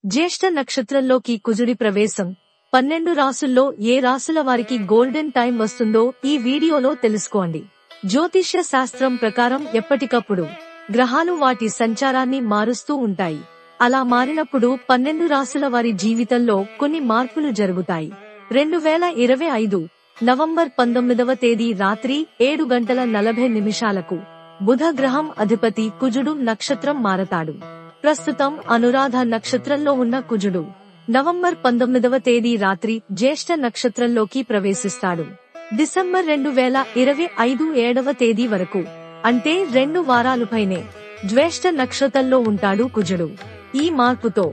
జ్యేష్ఠ నక్షత్రంలోకి కుజుడి ప్రవేశం 12 రాసుల్లో ఏ రాసుల వారికి గోల్డెన్ టైం వస్తుందో ఈ వీడియోలో తెలుసుకోండి. జ్యోతిష్య శాస్త్రం ప్రకారం ఎప్పటికప్పుడు గ్రహాలు వాటి సంచారాన్ని మారుస్తూ ఉంటాయి. అలా మారినప్పుడు 12 రాసుల వారి జీవితంలో కొన్ని మార్పులు జరుగుతాయి. 2025 నవంబర్ 19వ తేదీ రాత్రి 7:40 బుధ గ్రహం అధిపతి కుజుడు నక్షత్రం మారతాడు. ప్రస్తుతం అనురాధ నక్షత్రంలో ఉన్న కుజుడు నవంబర్ 19వ తేదీ రాత్రి జ్యేష్ఠ నక్షత్రంలోకి ప్రవేశిస్తాడు. డిసెంబర్ 2025 7వ తేదీ వరకు అంటే 2 వారాలుపైనే జ్యేష్ఠ నక్షత్రంలో ఉంటాడు కుజుడు. ఈ మార్పుతో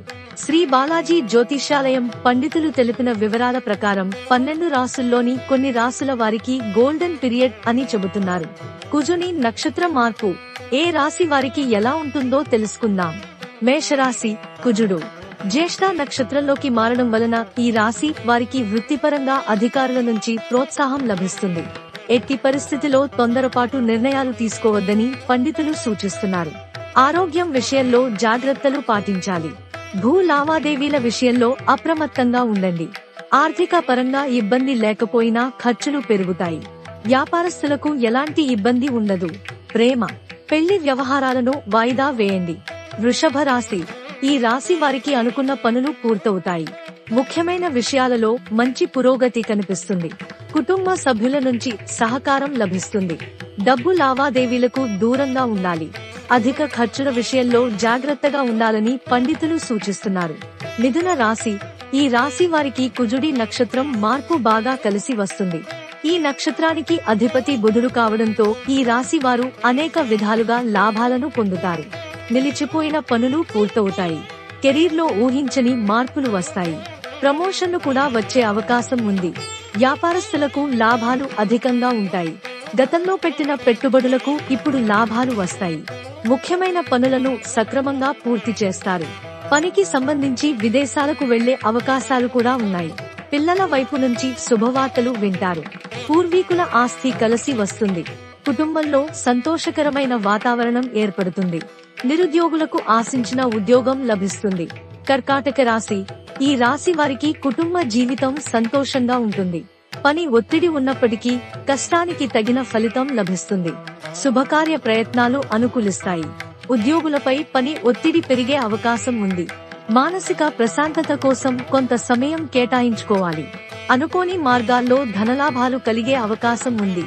శ్రీ బాలాజీ జ్యోతిష్యాలయం పండితులు తెలిపిన వివరాల ప్రకారం 12 రాసుల్లోని కొన్ని రాసుల వారికి గోల్డెన్ పీరియడ్ అని చెబుతున్నారు. కుజుని నక్షత్ర మార్పు ఏ రాశి వారికి ఎలా ఉంటుందో తెలుసుకుందాం. మేషరాశి. కుజుడు జ్యేష్ఠ నక్షత్రంలోకి మారడం వలన ఈ రాశి వారికి వృత్తిపరంగా అధికారుల నుంచి ప్రోత్సాహం లభిస్తుంది. ఎట్టి పరిస్థితిలో తొందరపాటు నిర్ణయాలు తీసుకోవద్దని పండితులు సూచిస్తున్నారు. ఆరోగ్యం విషయంలో జాగ్రత్తలు పాటించాలి. భూ లావాదేవీల విషయంలో అప్రమత్తంగా ఉండండి. ఆర్థిక పరంగా ఇబ్బంది లేకపోయినా ఖర్చులు పెరుగుతాయి. వ్యాపారస్తులకు ఎలాంటి ఇబ్బంది ఉండదు. ప్రేమ, పెళ్లి వ్యవహారాలను వాయిదా వేయండి. వృషభ రాశి. ఈ రాశి వారికి అనుకున్న పనులు పూర్తవుతాయి. ముఖ్యమైన విషయాలలో మంచి పురోగతి కనిపిస్తుంది. కుటుంబ సభ్యుల నుంచి సహకారం లభిస్తుంది. డబ్బు లావాదేవీలకు దూరంగా ఉండాలి. అధిక ఖర్చుల విషయంలో జాగ్రత్తగా ఉండాలని పండితులు సూచిస్తున్నారు. మిథున రాశి. ఈ రాశి వారికి కుజుడి నక్షత్రం మార్పు బాగా కలిసి వస్తుంది. ఈ నక్షత్రానికి అధిపతి బుధుడు కావడంతో ఈ రాశి వారు అనేక విధాలుగా లాభాలను పొందుతారు. నిలిచిపోయిన పనులు పూర్తవుతాయి. కెరీర్లో ఊహించని మార్పులు వస్తాయి. ప్రమోషన్లు కూడా వచ్చే అవకాశం ఉంది. వ్యాపారస్తులకు లాభాలు అధికంగా ఉంటాయి. గతంలో పెట్టిన పెట్టుబడులకు ఇప్పుడు లాభాలు వస్తాయి. ముఖ్యమైన పనులను సక్రమంగా పూర్తి చేస్తారు. పనికి సంబంధించి విదేశాలకు వెళ్లే అవకాశాలు కూడా ఉన్నాయి. పిల్లల వైపు నుంచి శుభవార్తలు వింటారు. పూర్వీకుల ఆస్తి కలిసి వస్తుంది. కుటుంబంలో సంతోషకరమైన వాతావరణం ఏర్పడుతుంది. నిరుద్యోగులకు ఆశించిన ఉద్యోగం లభిస్తుంది. కర్కాటక రాశి. ఈ రాశి వారికి కుటుంబ జీవితం సంతోషంగా ఉంటుంది. పని ఒత్తిడి ఉన్నప్పటికీ కష్టానికి తగిన ఫలితం లభిస్తుంది. శుభకార్య ప్రయత్నాలు అనుకూలిస్తాయి. ఉద్యోగులపై పని ఒత్తిడి పెరిగే అవకాశం ఉంది. మానసిక ప్రశాంతత కోసం కొంత సమయం కేటాయించుకోవాలి. అనుకోని మార్గాల్లో ధనలాభాలు కలిగే అవకాశం ఉంది.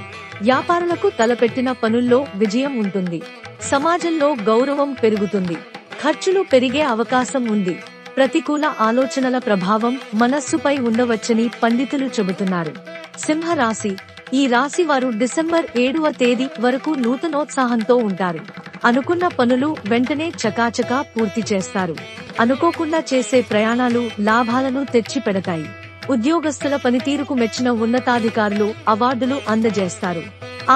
వ్యాపారులకు తలపెట్టిన పనుల్లో విజయం ఉంటుంది. సమాజంలో గౌరవం పెరుగుతుంది. ఖర్చులు పెరిగే అవకాశం ఉంది. ప్రతికూల ఆలోచనల ప్రభావం మనస్సుపై ఉండవచ్చని పండితులు చెబుతున్నారు. సింహరాశి. ఈ రాశి వారు డిసెంబర్ 7వ తేదీ వరకు నూతనోత్సాహంతో ఉంటారు. అనుకున్న పనులు వెంటనే చకాచకా పూర్తి చేస్తారు. అనుకోకుండా చేసే ప్రయాణాలు లాభాలను తెచ్చిపెడతాయి. ఉద్యోగస్తుల పనితీరుకు మెచ్చిన ఉన్నతాధికారులు అవార్డులు అందజేస్తారు.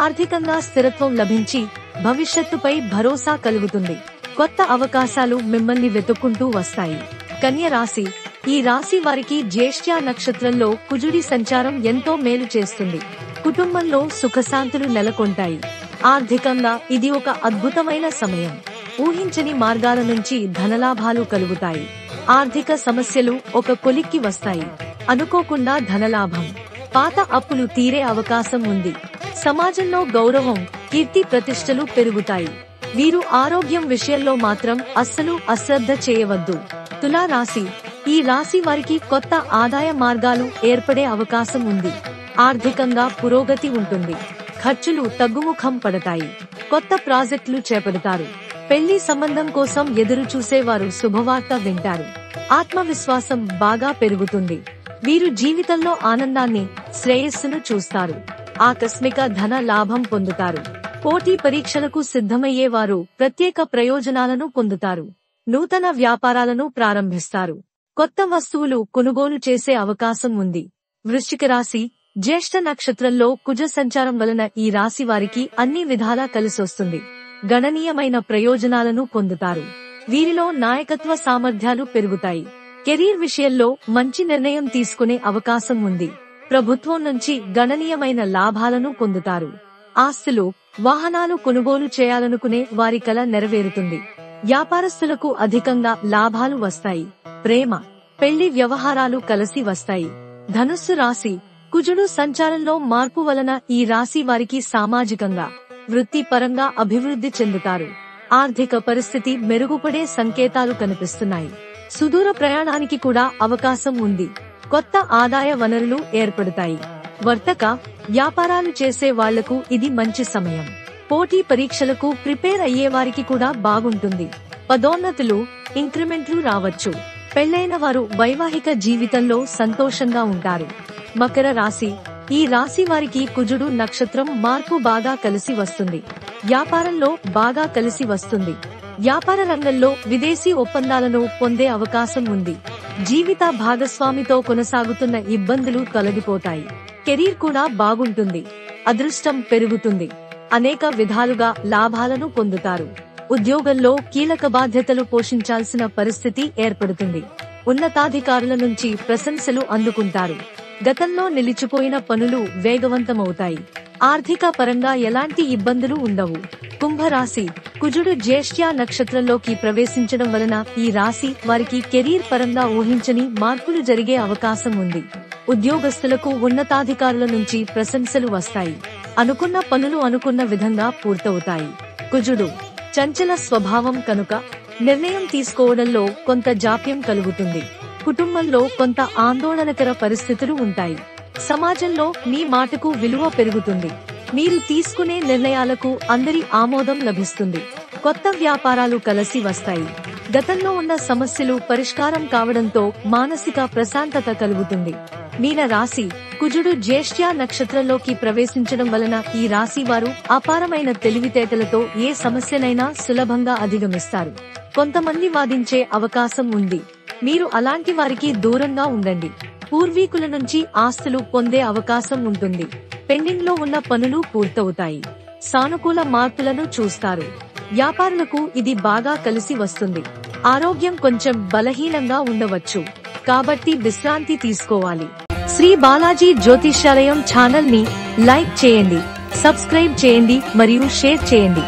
ఆర్థికంగా స్థిరత్వం లభించి భవిష్యత్తుపై భరోసా కలుగుతుంది. కొత్త అవకాశాలు మిమ్మల్ని వెతుక్కుంటూ వస్తాయి. కన్య రాశి. ఈ రాశి వారికి జ్యేష్ఠ నక్షత్రంలో కుజుడి సంచారం ఎంతో మేలు చేస్తుంది. కుటుంబంలో సుఖశాంతులు నెలకొంటాయి. ఆర్థికంగా ఇది ఒక అద్భుతమైన సమయం. ఊహించని మార్గాల నుంచి ధనలాభాలు కలుగుతాయి. ఆర్థిక సమస్యలు ఒక కొలిక్కి వస్తాయి. అనుకోకుండా ధనలాభం. పాత అప్పులు తీరే అవకాశం ఉంది. సమాజంలో గౌరవం, కీర్తి ప్రతిష్టలు పెరుగుతాయి. వీరు ఆరోగ్యం విషయంలో మాత్రం అస్సలు అశ్రద్ధ చేయవద్దు. తులా రాశి. ఈ రాశి వారికి కొత్త ఆదాయ మార్గాలు ఏర్పడే అవకాశం ఉంది. ఆర్థికంగా పురోగతి ఉంటుంది. ఖర్చులు తగ్గుముఖం పడతాయి. కొత్త ప్రాజెక్టులు చేపడతారు. పెళ్లి సంబంధం కోసం ఎదురు చూసేవారు శుభవార్త వింటారు. ఆత్మవిశ్వాసం బాగా పెరుగుతుంది. వీరు జీవితంలో ఆనందాన్ని, శ్రేయస్సును చూస్తారు. ఆకస్మిక ధన లాభం పొందుతారు. పోటీ పరీక్షలకు సిద్ధమయ్యేవారు ప్రత్యేక ప్రయోజనాలను పొందుతారు. నూతన వ్యాపారాలను ప్రారంభిస్తారు. కొత్త వస్తువులు కొనుగోలు చేసే అవకాశం ఉంది. వృశ్చిక రాశి. జ్యేష్ఠ నక్షత్రంలో కుజ సంచారం వలన ఈ రాశి వారికి అన్ని విధాలా కలిసొస్తుంది. గణనీయమైన ప్రయోజనాలను పొందుతారు. వీరిలో నాయకత్వ సామర్థ్యాలు పెరుగుతాయి. కెరీర్ విషయంలో మంచి నిర్ణయం తీసుకునే అవకాశం ఉంది. ప్రభుత్వం నుంచి గణనీయమైన లాభాలను పొందుతారు. ఆస్తులు, వాహనాలు కొనుగోలు చేయాలనుకునే వారి కల నెరవేరుతుంది. వ్యాపారస్తులకు అధికంగా లాభాలు వస్తాయి. ప్రేమ, పెళ్లి వ్యవహారాలు కలిసి వస్తాయి. ధనుస్సు రాశి. కుజుడు సంచారంలో మార్పు వలన ఈ రాశి వారికి సామాజికంగా, వృత్తిపరంగా అభివృద్ధి చెందుతారు. ఆర్థిక పరిస్థితి మెరుగుపడే సంకేతాలు కనిపిస్తున్నాయి. సుదూర ప్రయాణానికి కూడా అవకాశం ఉంది. కొత్త ఆదాయ వనరులు ఏర్పడతాయి. వర్తక, వ్యాపారాలు చేసే వాళ్లకు ఇది మంచి సమయం. పోటీ పరీక్షలకు ప్రిపేర్ అయ్యేవారికి కూడా బాగుంటుంది. పదోన్నతులు, ఇంక్రిమెంట్లు రావచ్చు. పెళ్లైన వారు వైవాహిక జీవితంలో సంతోషంగా ఉంటారు. మకర రాశి. ఈ రాశి వారికి కుజుడు నక్షత్రం మార్పు బాగా కలిసి వస్తుంది. వ్యాపారంలో బాగా కలిసి వస్తుంది. వ్యాపార రంగంలో విదేశీ ఒప్పందాలను పొందే అవకాశం ఉంది. జీవిత భాగస్వామితో కొనసాగుతున్న ఇబ్బందులు తొలగిపోతాయి. కెరీర్ కూడా బాగుంటుంది. అదృష్టం పెరుగుతుంది. అనేక విధాలుగా లాభాలను పొందుతారు. ఉద్యోగంలో కీలక బాధ్యతలు పోషించాల్సిన పరిస్థితి ఏర్పడుతుంది. ఉన్నతాధికారుల నుంచి ప్రశంసలు అందుకుంటారు. గతంలో నిలిచిపోయిన పనులు వేగవంతమవుతాయి. ఆర్థిక పరంగా ఎలాంటి ఇబ్బందులు ఉండవు. కుంభరాశి. కుజుడు జ్యేష్ఠ్య నక్షత్రంలోకి ప్రవేశించడం వలన ఈ రాశి వారికి కెరీర్ పరంగా ఊహించని మార్పులు జరిగే అవకాశం ఉంది. ఉద్యోగస్తులకు ఉన్నతాధికారుల నుంచి ప్రశంసలు వస్తాయి. అనుకున్న పనులు అనుకున్న విధంగా పూర్తవుతాయి. కుజుడు చంచల స్వభావం కనుక నిర్ణయం తీసుకోవడంలో కొంత జాప్యం కలుగుతుంది. కుటుంబంలో కొంత ఆందోళనకర పరిస్థితులు ఉంటాయి. సమాజంలో మీ మాటకు విలువ పెరుగుతుంది. మీరు తీసుకునే నిర్ణయాలకు అందరి ఆమోదం లభిస్తుంది. కొత్త వ్యాపారాలు కలిసి వస్తాయి. గతంలో ఉన్న సమస్యలు పరిష్కారం కావడంతో మానసిక ప్రశాంతత కలుగుతుంది. మీన రాశి. కుజుడు జ్యేష్ఠ్య నక్షత్రంలోకి ప్రవేశించడం వలన ఈ రాశి వారు అపారమైన తెలివితేటలతో ఏ సమస్యనైనా సులభంగా అధిగమిస్తారు. కొంతమంది వాదించే అవకాశం ఉంది. మీరు అలాంటి వారికి దూరంగా ఉండండి. పూర్వీకుల నుంచి ఆస్తులు పొందే అవకాశం ఉంటుంది. పెండింగ్ లో ఉన్న పనులు పూర్తవుతాయి. సానుకూల మార్పులను చూస్తారు. వ్యాపారులకు ఇది బాగా కలిసి వస్తుంది. ఆరోగ్యం కొంచెం బలహీనంగా ఉండవచ్చు. కాబట్టి విశ్రాంతి తీసుకోవాలి. శ్రీ బాలాజీ జ్యోతిష్యాలయం ఛానల్ ని లైక్ చేయండి, సబ్స్క్రైబ్ చేయండి మరియు షేర్ చేయండి.